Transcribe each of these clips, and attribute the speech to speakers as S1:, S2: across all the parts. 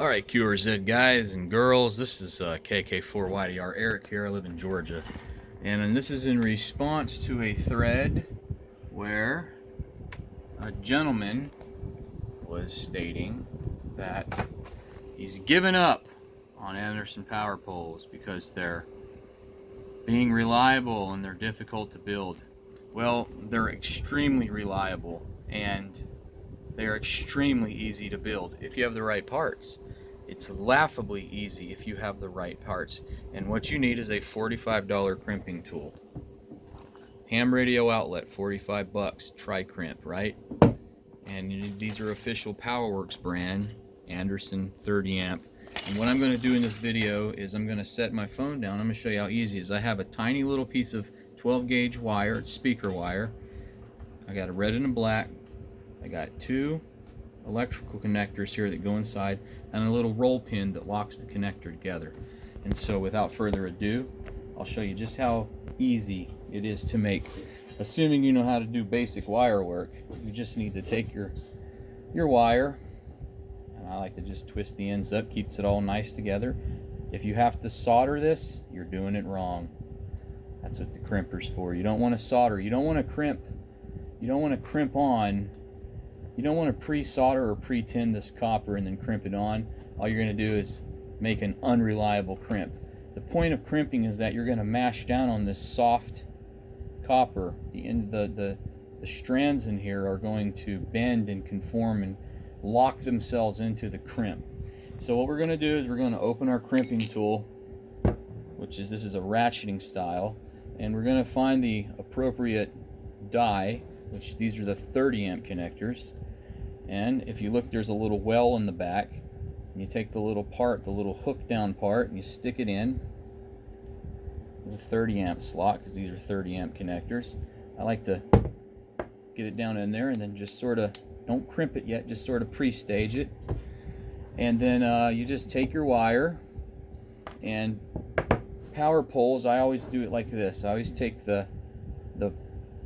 S1: Alright, QRZ guys and girls, this is KK4YDR Eric here. I live in Georgia. And this is in response to a thread where a gentleman was stating that he's given up on Anderson Powerpoles because they're being reliable and they're difficult to build. Well, they're extremely reliable and they're extremely easy to build if you have the right parts. It's laughably easy if you have the right parts. And what you need is a $45 crimping tool. Ham radio outlet, 45 bucks, tri-crimp, right? And these are official Powerworks brand, Anderson 30 amp. And what I'm going to do in this video is I'm going to set my phone down. I'm going to show you how easy it is. I have a tiny little piece of 12 gauge wire, it's speaker wire. I got a red and a black. I got two electrical connectors here that go inside and a little roll pin that locks the connector together. And so without further ado, I'll show you just how easy it is to make. Assuming you know how to do basic wire work, you just need to take your wire, and I like to just twist the ends up, keeps it all nice together. If you have to solder this, you're doing it wrong. That's what the crimper's for. You don't want to solder, you don't want to crimp, you don't want to crimp on. You don't want to pre-solder or pre-tin this copper and then crimp it on. All you're going to do is make an unreliable crimp. The point of crimping is that you're going to mash down on this soft copper. The strands in here are going to bend and conform and lock themselves into the crimp. So what we're going to do is we're going to open our crimping tool, this is a ratcheting style, and we're going to find the appropriate die, which these are the 30 amp connectors. And if you look, there's a little well in the back. And you take the little part, the little hook down part, and you stick it in with a 30 amp slot, because these are 30 amp connectors. I like to get it down in there and then just sort of, don't crimp it yet, just sort of pre-stage it. And then you just take your wire, and Powerpoles, I always do it like this. I always take the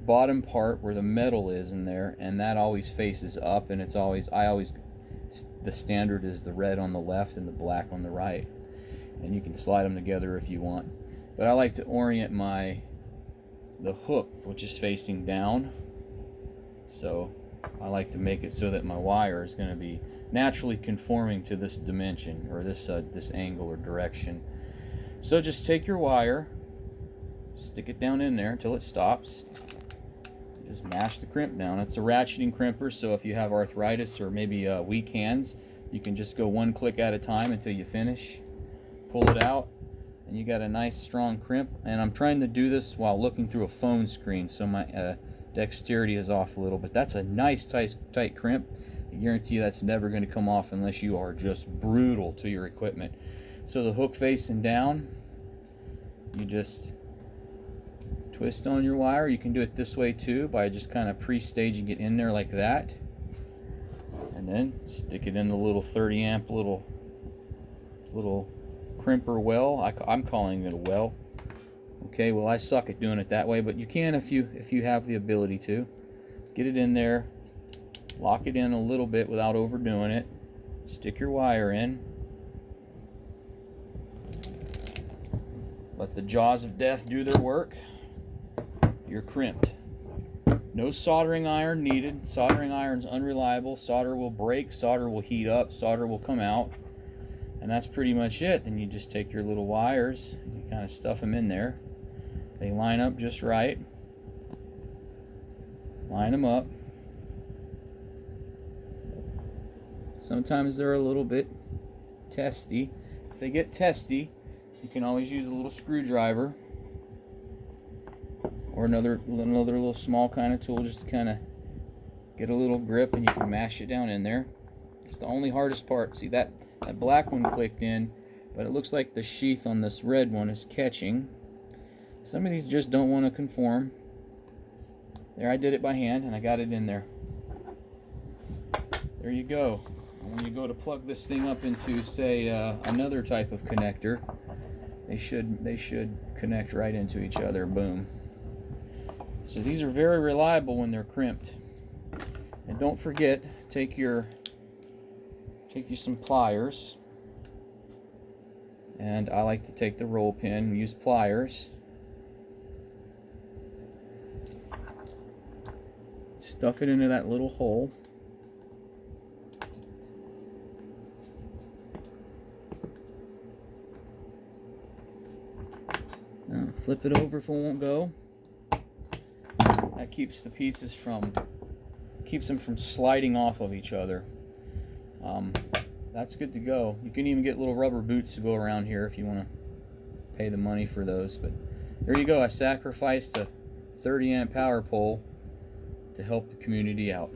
S1: bottom part where the metal is in there, and that always faces up, and it's always, the standard is the red on the left and the black on the right, and you can slide them together if you want, but I like to orient the hook, which is facing down, so I like to make it so that my wire is going to be naturally conforming to this dimension, or this angle or direction. So just take your wire, stick it down in there until it stops. Just mash the crimp down. It's a ratcheting crimper, so if you have arthritis or maybe weak hands, you can just go one click at a time until you finish. Pull it out, and you got a nice strong crimp. And I'm trying to do this while looking through a phone screen, so my dexterity is off a little, but that's a nice tight crimp. I guarantee you that's never going to come off unless you are just brutal to your equipment. So the hook facing down, you just twist on your wire. You can do it this way too, by just kind of pre-staging it in there like that, and then stick it in the little 30 amp little crimper well. I'm calling it a well. Okay, well, I suck at doing it that way, but you can if you have the ability to. Get it in there, lock it in a little bit without overdoing it, stick your wire in, let the jaws of death do their work. You're crimped. No soldering iron needed. Soldering iron's unreliable. Solder will break, solder will heat up, solder will come out, and that's pretty much it. Then you just take your little wires and you kind of stuff them in there. They line up just right. Line them up. Sometimes they're a little bit testy. If they get testy, you can always use a little screwdriver or another little small kind of tool just to kind of get a little grip, and you can mash it down in there. It's the only hardest part. See, that black one clicked in, but it looks like the sheath on this red one is catching. Some of these just don't want to conform. There, I did it by hand and I got it in there. There you go. And when you go to plug this thing up into, say, another type of connector, they should connect right into each other. Boom. So these are very reliable when they're crimped. And don't forget, take you some pliers. And I like to take the roll pin and use pliers, stuff it into that little hole. Flip it over if it won't go. That keeps the pieces keeps them from sliding off of each other. That's good to go. You can even get little rubber boots to go around here if you want to pay the money for those. But there you go. I sacrificed a 30 amp power pole to help the community out.